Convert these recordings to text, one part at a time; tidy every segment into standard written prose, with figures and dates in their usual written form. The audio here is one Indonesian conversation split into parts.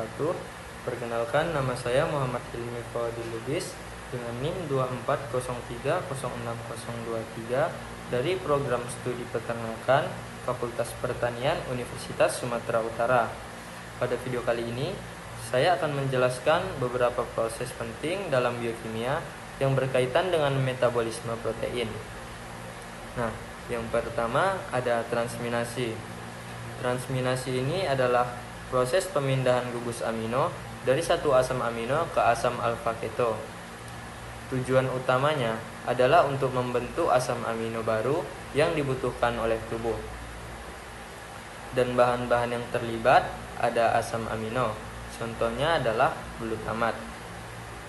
wabarakatuh. Perkenalkan, nama saya Muhammad Hilmi Fadil Lubis dengan NIM 2403060023 dari Program Studi Peternakan Fakultas Pertanian Universitas Sumatera Utara. Pada video kali ini, saya akan menjelaskan beberapa proses penting dalam biokimia yang berkaitan dengan metabolisme protein. Nah, yang pertama ada transminasi. Transminasi ini adalah proses pemindahan gugus amino dari satu asam amino ke asam alfa keto. Tujuan utamanya adalah untuk membentuk asam amino baru yang dibutuhkan oleh tubuh. Dan bahan-bahan yang terlibat ada asam amino, contohnya adalah glutamat.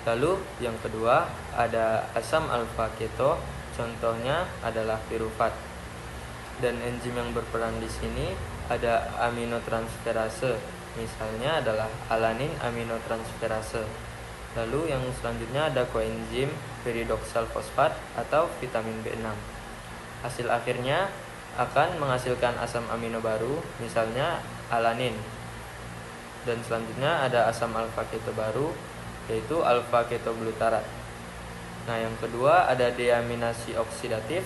Lalu yang kedua ada asam alfa keto, contohnya adalah pirufat. Dan enzim yang berperan di sini ada aminotransferase, misalnya adalah alanin aminotransferase. Lalu yang selanjutnya ada koenzim piridoksal fosfat atau vitamin B6. Hasil akhirnya akan menghasilkan asam amino baru, misalnya alanin. Dan selanjutnya ada asam alfa keto baru, yaitu alfa ketoglutarat. Nah, yang kedua ada deaminasi oksidatif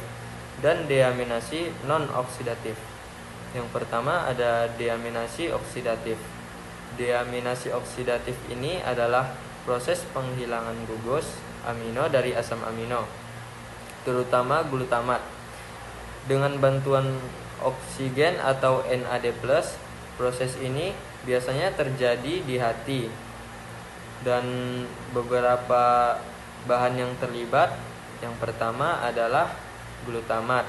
dan deaminasi non-oksidatif. Yang pertama ada deaminasi oksidatif. Deaminasi oksidatif ini adalah proses penghilangan gugus amino dari asam amino, terutama glutamat. Dengan bantuan oksigen atau NAD+, proses ini biasanya terjadi di hati. Dan beberapa bahan yang terlibat, yang pertama adalah glutamat.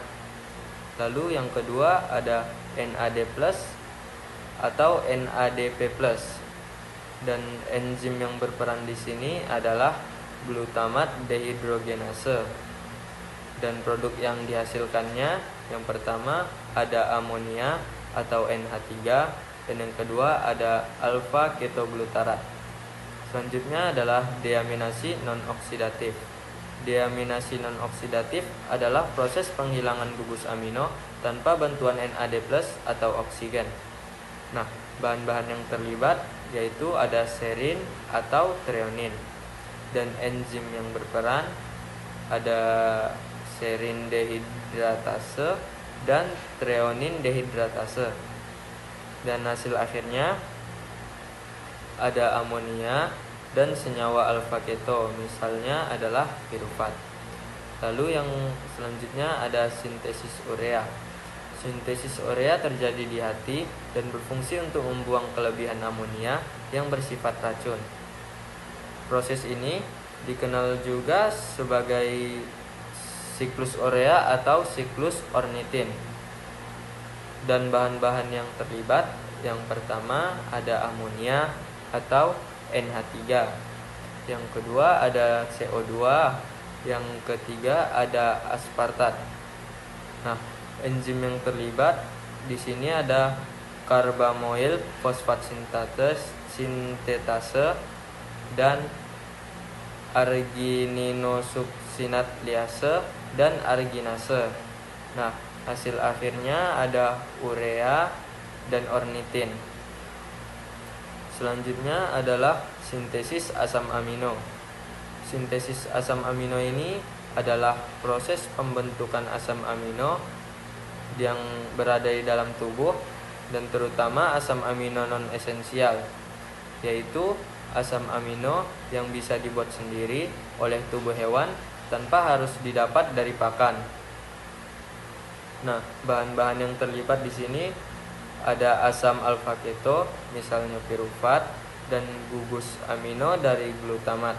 Lalu yang kedua ada NAD+ atau NADP+. Dan enzim yang berperan di sini adalah glutamat dehidrogenase. Dan produk yang dihasilkannya, yang pertama ada amonia atau NH3, dan yang kedua ada alfa ketoglutarat. Selanjutnya adalah deaminasi non-oksidatif. Deaminasi non-oksidatif adalah proses penghilangan gugus amino tanpa bantuan NAD+ atau oksigen. Nah, bahan-bahan yang terlibat yaitu ada serin atau treonin. Dan enzim yang berperan ada serin dehidratase dan treonin dehidratase. Dan hasil akhirnya ada amonia dan senyawa alfa keto, misalnya adalah pirufat. Lalu yang selanjutnya ada sintesis urea. Sintesis urea terjadi di hati dan berfungsi untuk membuang kelebihan amonia yang bersifat racun. Proses ini dikenal juga sebagai siklus urea atau siklus ornitin. Dan bahan-bahan yang terlibat, yang pertama ada amonia atau NH3. Yang kedua ada CO2. Yang ketiga ada aspartat. Nah, enzim yang terlibat di sini ada karbamoil fosfat sintetase dan argininosuksinat liase dan arginase. Nah, hasil akhirnya ada urea dan ornitin. Selanjutnya adalah sintesis asam amino. Sintesis asam amino ini adalah proses pembentukan asam amino yang berada di dalam tubuh, dan terutama asam amino non-esensial, yaitu asam amino yang bisa dibuat sendiri oleh tubuh hewan tanpa harus didapat dari pakan. Nah, bahan-bahan yang terlibat di sini ada asam alfa keto, misalnya pirufat, dan gugus amino dari glutamat.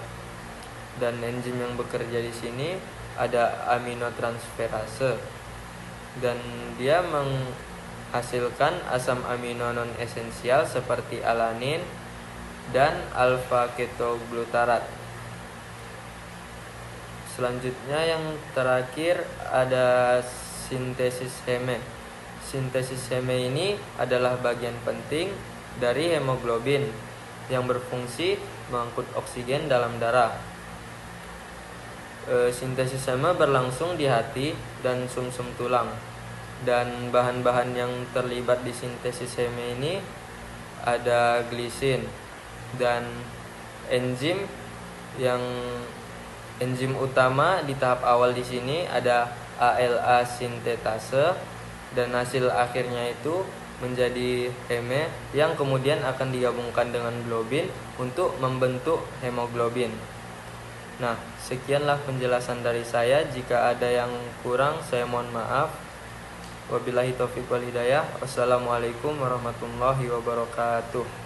Dan enzim yang bekerja di sini ada aminotransferase, dan dia menghasilkan asam amino non esensial seperti alanin dan alfa ketoglutarat. Selanjutnya yang terakhir ada sintesis heme. Sintesis heme ini adalah bagian penting dari hemoglobin yang berfungsi mengangkut oksigen dalam darah. Sintesis heme berlangsung di hati dan sumsum tulang. Dan bahan-bahan yang terlibat di sintesis heme ini ada glisin, dan enzim enzim utama di tahap awal di sini ada ALA sintetase, dan hasil akhirnya itu menjadi heme yang kemudian akan digabungkan dengan globin untuk membentuk hemoglobin. Nah, sekianlah penjelasan dari saya. Jika ada yang kurang, saya mohon maaf. Wabillahi taufiq wal hidayah. Wassalamualaikum warahmatullahi wabarakatuh.